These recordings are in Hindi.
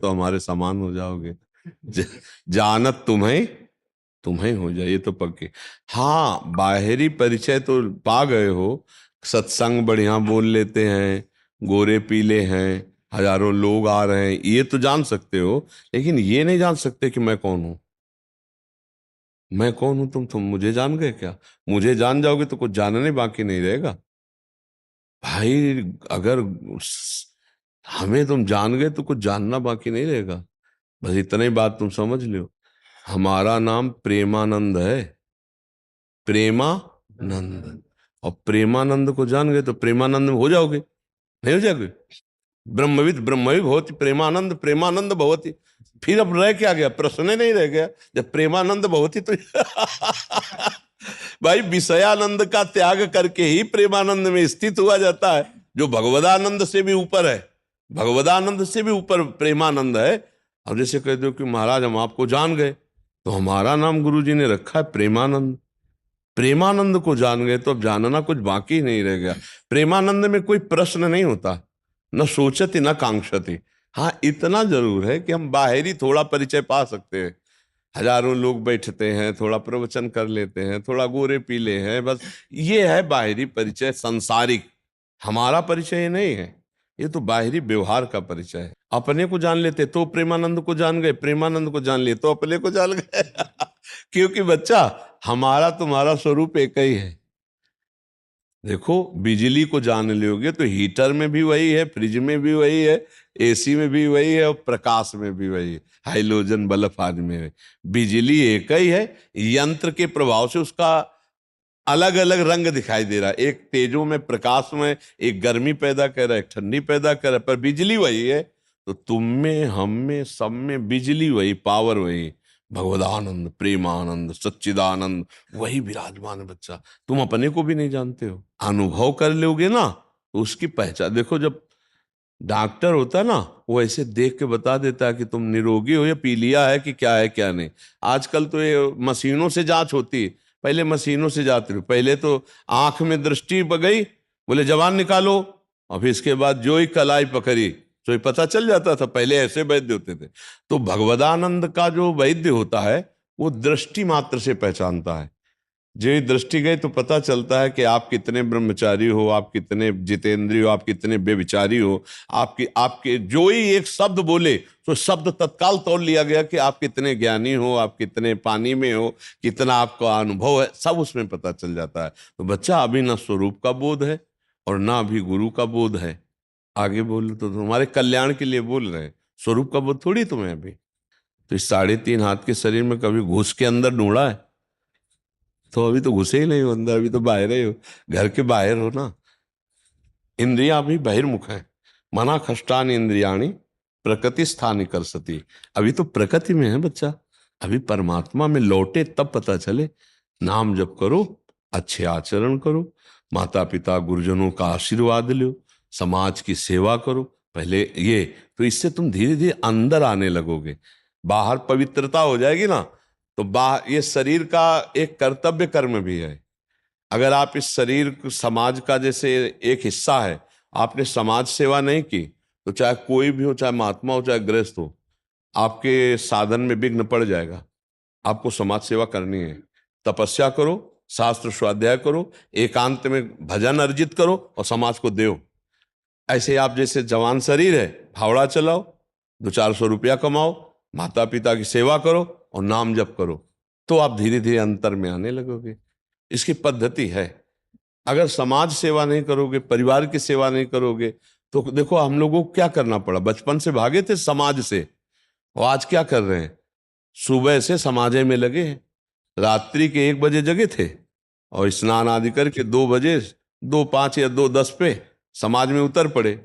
तो हमारे समान हो जाओगे। जानत तुम्हें तुम्हें हो जाए, ये तो पक्के। हाँ, बाहरी परिचय तो पा गए हो, सत्संग बढ़िया बोल लेते हैं, गोरे पीले हैं, हजारों लोग आ रहे हैं, ये तो जान सकते हो। लेकिन ये नहीं जान सकते कि मैं कौन हूं। मैं कौन हूं, तुम मुझे जान गए क्या? मुझे जान जाओगे तो कुछ जानने बाकी नहीं रहेगा भाई। अगर हमें तुम जान गए तो कुछ जानना बाकी नहीं रहेगा। बस इतना ही बात तुम समझ लो। हमारा नाम प्रेमानंद है, प्रेमानंद। और प्रेमानंद को जान गए तो प्रेमानंद में हो जाओगे, नहीं हो जाओगे? ब्रह्मविद ब्रह्मविद भवति, प्रेमानंद प्रेमानंद भवति। फिर अब रह क्या गया? प्रश्न ही नहीं रह गया। जब प्रेमानंद भवति तो भाई विषयानंद का त्याग करके ही प्रेमानंद में स्थित हुआ जाता है, जो भगवदानंद से भी ऊपर है। भगवदानंद से भी ऊपर प्रेमानंद है। अब जैसे कह दो कि महाराज हम आपको जान गए, तो हमारा नाम गुरु जी ने रखा है प्रेमानंद। प्रेमानंद को जान गए तो अब जानना कुछ बाकी नहीं रह गया। प्रेमानंद में कोई प्रश्न नहीं होता, न सोचती न कांक्षती। हाँ, इतना जरूर है कि हम बाहरी थोड़ा परिचय पा सकते हैं। हजारों लोग बैठते हैं, थोड़ा प्रवचन कर लेते हैं, थोड़ा गोरे पीले हैं, बस ये है बाहरी परिचय, सांसारिक। हमारा परिचय ये नहीं है, ये तो बाहरी व्यवहार का परिचय है। अपने को जान लेते तो प्रेमानंद को जान गए, प्रेमानंद को जान लिए तो अपने को जान गए। क्योंकि बच्चा, हमारा तुम्हारा स्वरूप एक ही है। देखो, बिजली को जान लोगे तो हीटर में भी वही है, फ्रिज में भी वही है, एसी में भी वही है, और प्रकाश में भी वही है, हाइड्रोजन बल्ब आदि में है। बिजली एक ही है, यंत्र के प्रभाव से उसका अलग अलग रंग दिखाई दे रहा है। एक तेजों में, प्रकाश में, एक गर्मी पैदा कर रहा है, एक ठंडी पैदा कर रहा है, पर बिजली वही है। तो तुम में, हम में, सब में बिजली वही, पावर वही। भगवदानंद प्रेमानंद सच्चिदानंद वही विराजमान है बच्चा। तुम अपने को भी नहीं जानते हो, अनुभव कर लोगे ना तो उसकी पहचान। देखो, जब डॉक्टर होता है ना, वो ऐसे देख के बता देता है कि तुम निरोगी हो या पीलिया है कि क्या है क्या नहीं। आजकल तो ये मशीनों से जांच होती है, पहले मशीनों से जाती थी। पहले तो आंख में दृष्टि गई, बोले जवान निकालो, और फिर इसके बाद जो ही कलाई पकड़ी तो ही पता चल जाता था। पहले ऐसे वैद्य होते थे। तो भगवदानंद का जो वैद्य होता है, वो दृष्टि मात्र से पहचानता है। जो ही दृष्टि गई तो पता चलता है कि आप कितने ब्रह्मचारी हो, आप कितने जितेंद्रिय हो, आप कितने बेविचारी हो। आपकी आपके जो ही एक शब्द बोले तो शब्द तत्काल तोड़ लिया गया कि आप कितने ज्ञानी हो, आप कितने पानी में हो, कितना आपका अनुभव है, सब उसमें पता चल जाता है। तो बच्चा, अभी ना स्वरूप का बोध है और ना अभी गुरु का बोध है। आगे बोलो तो तुम्हारे कल्याण के लिए बोल रहे हैं, स्वरूप का बोध थोड़ी तुम्हें अभी। तो इस 3.5 हाथ के शरीर में कभी घुस के अंदर ढूंढा है? तो अभी तो घुसे ही नहीं हो अंदर, अभी तो बाहर ही हो, घर के बाहर हो ना। इंद्रियां भी बहिर्मुख है। मना खष्टान इंद्रियाणी प्रकृति स्थानी कर सती। अभी तो प्रकृति में है बच्चा, अभी परमात्मा में लौटे तब पता चले। नाम जप करो, अच्छे आचरण करो, माता पिता गुरुजनों का आशीर्वाद लो, समाज की सेवा करो पहले ये। तो इससे तुम धीरे धीरे अंदर आने लगोगे, बाहर पवित्रता हो जाएगी ना। तो बाहर ये शरीर का एक कर्तव्य कर्म भी है। अगर आप इस शरीर समाज का जैसे एक हिस्सा है, आपने समाज सेवा नहीं की, तो चाहे कोई भी हो, चाहे महात्मा हो, चाहे गृहस्थ हो, आपके साधन में विघ्न पड़ जाएगा। आपको समाज सेवा करनी है। तपस्या करो, शास्त्र स्वाध्याय करो, एकांत में भजन अर्जित करो और समाज को दो। ऐसे आप जैसे जवान शरीर है, फावड़ा चलाओ, 200-400 रुपया कमाओ, माता पिता की सेवा करो और नाम जप करो, तो आप धीरे धीरे अंतर में आने लगोगे। इसकी पद्धति है। अगर समाज सेवा नहीं करोगे, परिवार की सेवा नहीं करोगे, तो देखो हम लोगों को क्या करना पड़ा। बचपन से भागे थे समाज से, और आज क्या कर रहे हैं? सुबह से समाजे में लगे हैं, रात्रि के 1 बजे जगे थे और स्नान आदि करके 2 बजे, 2:05 या 2:10 पे समाज में उतर पड़े।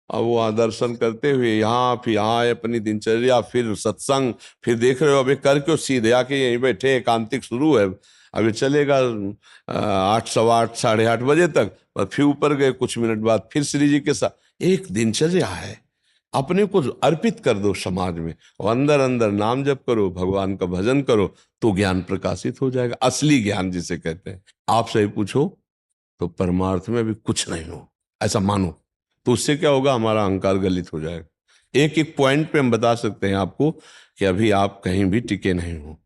और वो दर्शन करते हुए यहाँ, फिर यहाँ अपनी दिनचर्या, फिर सत्संग, फिर देख रहे हो अभी करके सीधे आके यहीं बैठे, एकांतिक शुरू है, अभी चलेगा 8, 8:15, 8:30 बजे तक, और फिर ऊपर गए, कुछ मिनट बाद फिर श्री जी के साथ। एक दिनचर्या है, अपने को अर्पित कर दो समाज में, और अंदर अंदर नाम जप करो, भगवान का भजन करो, तो ज्ञान प्रकाशित हो जाएगा। असली ज्ञान जिसे कहते हैं। आप सही पूछो तो परमार्थ में भी कुछ नहीं हो, ऐसा मानो, तो उससे क्या होगा? हमारा अहंकार गलित हो जाएगा। एक एक पॉइंट पे हम बता सकते हैं आपको कि अभी आप कहीं भी टिके नहीं हो,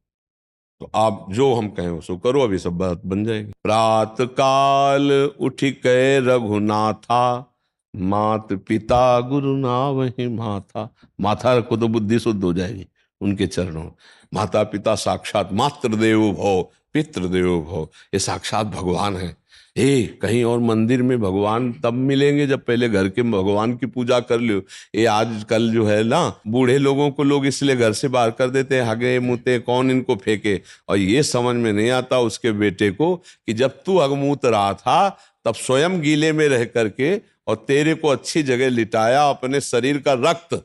तो आप जो हम कहें उसको करो, अभी सब बात बन जाएगी। प्रात काल उठ के रघुनाथा, मात पिता गुरु नावहि माथा। माथा रखो तो बुद्धि शुद्ध हो जाएगी उनके चरणों में। माता पिता साक्षात मातृदेवो भव पितृदेवो भव, ये साक्षात भगवान है। कहीं और मंदिर में भगवान तब मिलेंगे जब पहले घर के भगवान की पूजा कर लो। ये आजकल जो है ना, बूढ़े लोगों को लोग इसलिए घर से बाहर कर देते हैं, हगे मुते कौन इनको फेंके। और ये समझ में नहीं आता उसके बेटे को कि जब तू हगमूत रहा था तब स्वयं गीले में रह करके और तेरे को अच्छी जगह लिटाया, अपने शरीर का रक्त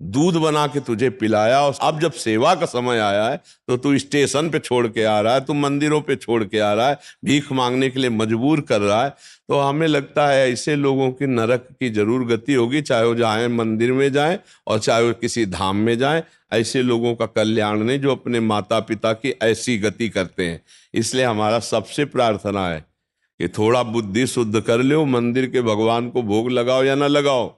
दूध बना के तुझे पिलाया। और अब जब सेवा का समय आया है तो तू स्टेशन पे छोड़ के आ रहा है, तू मंदिरों पे छोड़ के आ रहा है, भीख मांगने के लिए मजबूर कर रहा है। तो हमें लगता है ऐसे लोगों की नरक की जरूर गति होगी, चाहे वो जाए मंदिर में जाए और चाहे वो किसी धाम में जाए। ऐसे लोगों का कल्याण नहीं जो अपने माता पिता की ऐसी गति करते हैं। इसलिए हमारा सबसे प्रार्थना है कि थोड़ा बुद्धि शुद्ध कर लो, मंदिर के भगवान को भोग लगाओ या ना लगाओ,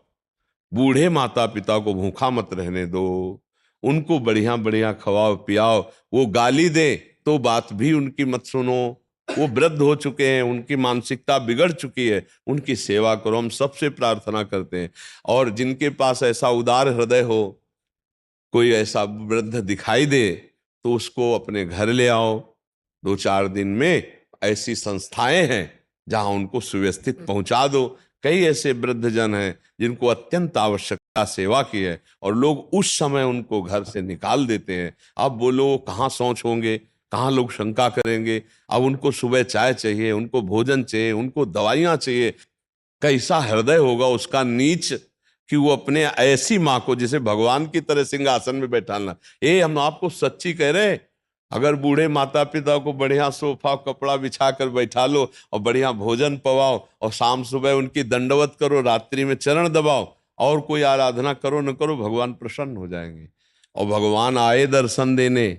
बूढ़े माता पिता को भूखा मत रहने दो, उनको बढ़िया बढ़िया खवाओ पियाओ। वो गाली दे तो बात भी उनकी मत सुनो, वो वृद्ध हो चुके हैं, उनकी मानसिकता बिगड़ चुकी है, उनकी सेवा करो। हम सबसे प्रार्थना करते हैं। और जिनके पास ऐसा उदार हृदय हो, कोई ऐसा वृद्ध दिखाई दे तो उसको अपने घर ले आओ। 2-4 दिन में ऐसी संस्थाएं हैं जहां उनको सुव्यवस्थित पहुंचा दो। कई ऐसे वृद्ध जन हैं जिनको अत्यंत आवश्यकता सेवा की है और लोग उस समय उनको घर से निकाल देते हैं। अब बोलो कहाँ शौच होंगे, कहाँ लोग शंका करेंगे। अब उनको सुबह चाय चाहिए, उनको भोजन चाहिए, उनको दवाइयाँ चाहिए। कैसा हृदय होगा उसका नीच कि वो अपने ऐसी माँ को जिसे भगवान की तरह सिंहासन में बैठाना। हम आपको सच्ची कह रहे हैं, अगर बूढ़े माता पिता को बढ़िया सोफा कपड़ा बिछा कर बैठा लो और बढ़िया भोजन पवाओ और शाम सुबह उनकी दंडवत करो, रात्रि में चरण दबाओ और कोई आराधना करो न करो, भगवान प्रसन्न हो जाएंगे। और भगवान आए दर्शन देने।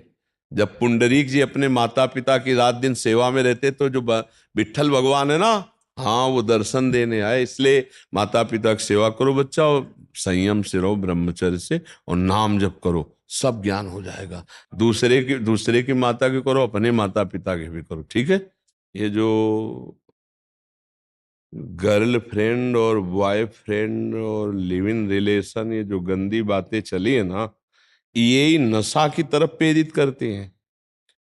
जब पुंडरीक जी अपने माता पिता की रात दिन सेवा में रहते तो जो विट्ठल भगवान है ना, हाँ वो दर्शन देने आए। इसलिए माता पिता की सेवा करो बच्चा, और संयम से रहो, ब्रह्मचर्य से, और नाम जप करो, सब ज्ञान हो जाएगा। दूसरे की माता के करो, अपने माता पिता के भी करो, ठीक है। ये जो गर्लफ्रेंड और बॉयफ्रेंड और लिव इन रिलेशन, ये जो गंदी बातें चली है ना, यही नशा की तरफ प्रेरित करती हैं।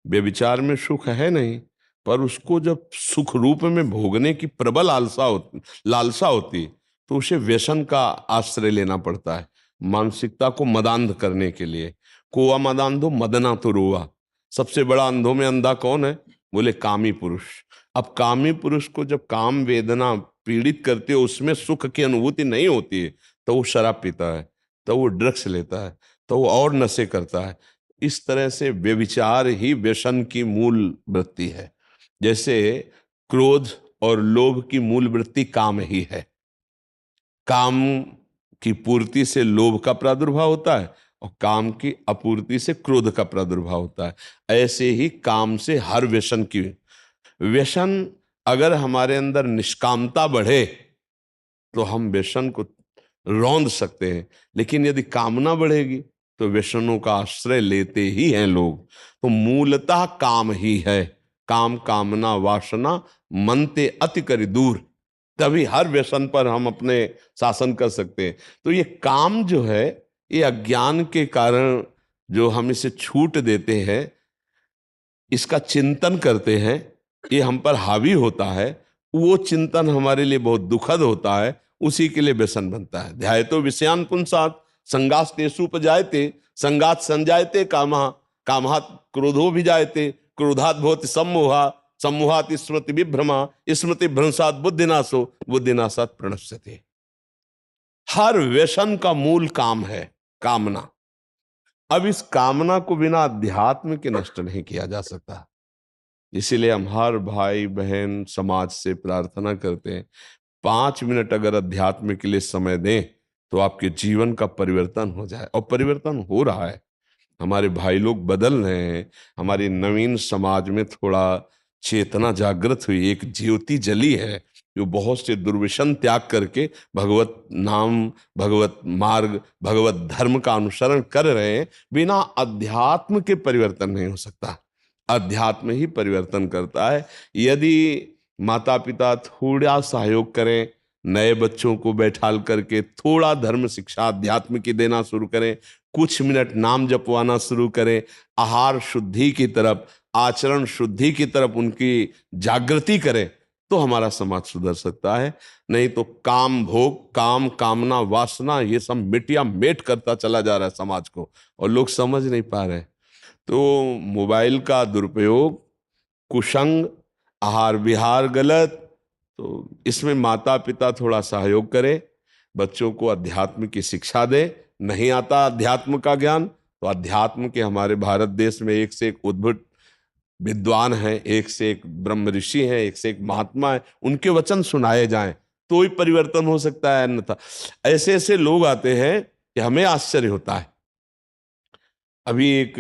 व्यभिचार में सुख है नहीं, पर उसको जब सुख रूप में भोगने की प्रबल लालसा होती तो उसे व्यसन का आश्रय लेना पड़ता है, मानसिकता को मदांध करने के लिए। कोआ मदांधो मदना तो रोआ। सबसे बड़ा अंधों में अंधा कौन है? बोले कामी पुरुष। अब कामी पुरुष को जब काम वेदना पीड़ित करती है, उसमें सुख की अनुभूति नहीं होती है, तो वो शराब पीता है, तो वो ड्रग्स लेता है, तो वो और नशे करता है। इस तरह से व्यभिचार ही व्यसन की मूल वृत्ति है। जैसे क्रोध और लोभ की मूल वृत्ति काम ही है। काम की पूर्ति से लोभ का प्रादुर्भाव होता है और काम की अपूर्ति से क्रोध का प्रादुर्भाव होता है। ऐसे ही काम से हर व्यसन अगर हमारे अंदर निष्कामता बढ़े तो हम व्यसन को रौंद सकते हैं, लेकिन यदि कामना बढ़ेगी तो व्यसनों का आश्रय लेते ही हैं लोग। तो मूलतः काम ही है। काम कामना वासना मनते अति करि दूर, तभी हर व्यसन पर हम अपने शासन कर सकते हैं। तो ये काम जो है, ये अज्ञान के कारण जो हम इसे छूट देते हैं, इसका चिंतन करते हैं, ये हम पर हावी होता है, वो चिंतन हमारे लिए बहुत दुखद होता है, उसी के लिए व्यसन बनता है। ध्यायतो विषयान पुंसात् संगास तेषु उपजायते, संगात संजायते कामः, कामात् क्रोधो भिजायते, क्रोधात् भवति सम्मोहा, सम्मोहात् स्मृति विभ्रमा, स्मृति भ्रंशात् बुद्धिनाशो, बुद्धिनाशात् प्रणश्यते। हर व्यसन का मूल काम है कामना। अब इस कामना को बिना अध्यात्म के नष्ट नहीं किया जा सकता। इसीलिए हम हर भाई बहन समाज से प्रार्थना करते हैं, 5 मिनट अगर अध्यात्म के लिए समय दें तो आपके जीवन का परिवर्तन हो जाए। और परिवर्तन हो रहा है, हमारे भाई लोग बदल रहे हैं। हमारी नवीन समाज में थोड़ा चेतना जागृत हुई, एक ज्योति जली है। जो बहुत से दुर्व्यसन त्याग करके भगवत नाम, भगवत मार्ग, भगवत धर्म का अनुसरण कर रहे हैं, बिना अध्यात्म के परिवर्तन नहीं हो सकता। अध्यात्म ही परिवर्तन करता है। यदि माता पिता थोड़ा सहयोग करें, नए बच्चों को बैठाल करके थोड़ा धर्म शिक्षा अध्यात्म की देना शुरू करें, कुछ मिनट नाम जपवाना शुरू करें, आहार शुद्धि की तरफ, आचरण शुद्धि की तरफ उनकी जागृति करें, तो हमारा समाज सुधर सकता है। नहीं तो काम भोग, काम कामना वासना, ये सब मिटिया मेट करता चला जा रहा है समाज को, और लोग समझ नहीं पा रहे। तो मोबाइल का दुरुपयोग, कुसंग, आहार विहार गलत, तो इसमें माता पिता थोड़ा सहयोग करें, बच्चों को अध्यात्म की शिक्षा दें। नहीं आता अध्यात्म का ज्ञान, तो अध्यात्म के हमारे भारत देश में एक से एक उद्भट विद्वान हैं, एक से एक ब्रह्म ऋषि हैं, एक से एक महात्मा है, उनके वचन सुनाए जाएं तो ही परिवर्तन हो सकता है। अन्यथा ऐसे ऐसे लोग आते हैं कि हमें आश्चर्य होता है। अभी एक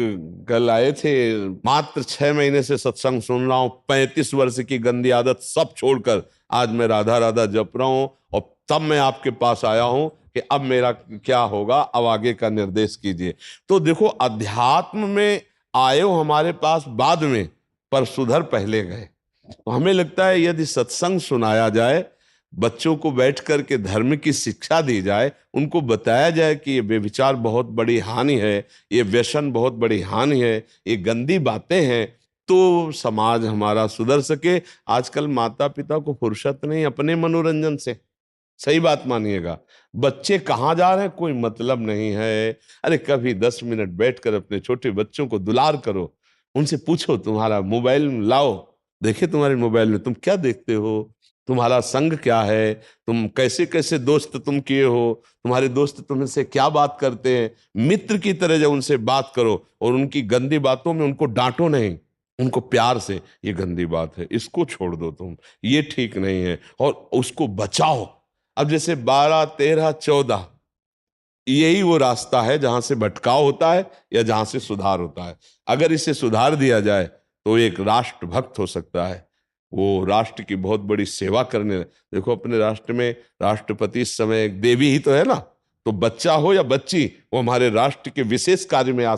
कल आए थे, मात्र 6 महीने से सत्संग सुन रहा हूं, 35 वर्ष की गंदी आदत सब छोड़कर आज मैं राधा राधा जप रहा हूं, और तब मैं आपके पास आया हूं कि अब मेरा क्या होगा, अब आगे का निर्देश कीजिए। तो देखो, अध्यात्म में आए हो हमारे पास बाद में, पर सुधर पहले गए। तो हमें लगता है यदि सत्संग सुनाया जाए, बच्चों को बैठ करके धर्म की शिक्षा दी जाए, उनको बताया जाए कि ये व्यभिचार बहुत बड़ी हानि है, ये व्यसन बहुत बड़ी हानि है, ये गंदी बातें हैं, तो समाज हमारा सुधर सके। आजकल माता पिता को फुर्सत नहीं अपने मनोरंजन से, सही बात मानिएगा। बच्चे कहाँ जा रहे हैं कोई मतलब नहीं है। अरे कभी 10 मिनट बैठकर अपने छोटे बच्चों को दुलार करो, उनसे पूछो, तुम्हारा मोबाइल लाओ, देखे तुम्हारे मोबाइल में तुम क्या देखते हो, तुम्हारा संग क्या है, तुम कैसे कैसे दोस्त तुम किए हो, तुम्हारे दोस्त तुमसे क्या बात करते हैं। मित्र की तरह जब उनसे बात करो, और उनकी गंदी बातों में उनको डांटो नहीं, उनको प्यार से, ये गंदी बात है, इसको छोड़ दो तुम, ये ठीक नहीं है, और उसको बचाओ। अब जैसे 12, 13, 14, यही वो रास्ता है जहां से भटकाव होता है या जहां से सुधार होता है। अगर इसे सुधार दिया जाए तो एक राष्ट्रभक्त हो सकता है, वो राष्ट्र की बहुत बड़ी सेवा करने। देखो अपने राष्ट्र में राष्ट्रपति इस समय एक देवी ही तो है ना, तो बच्चा हो या बच्ची, वो हमारे राष्ट्र के विशेष कार्य में आ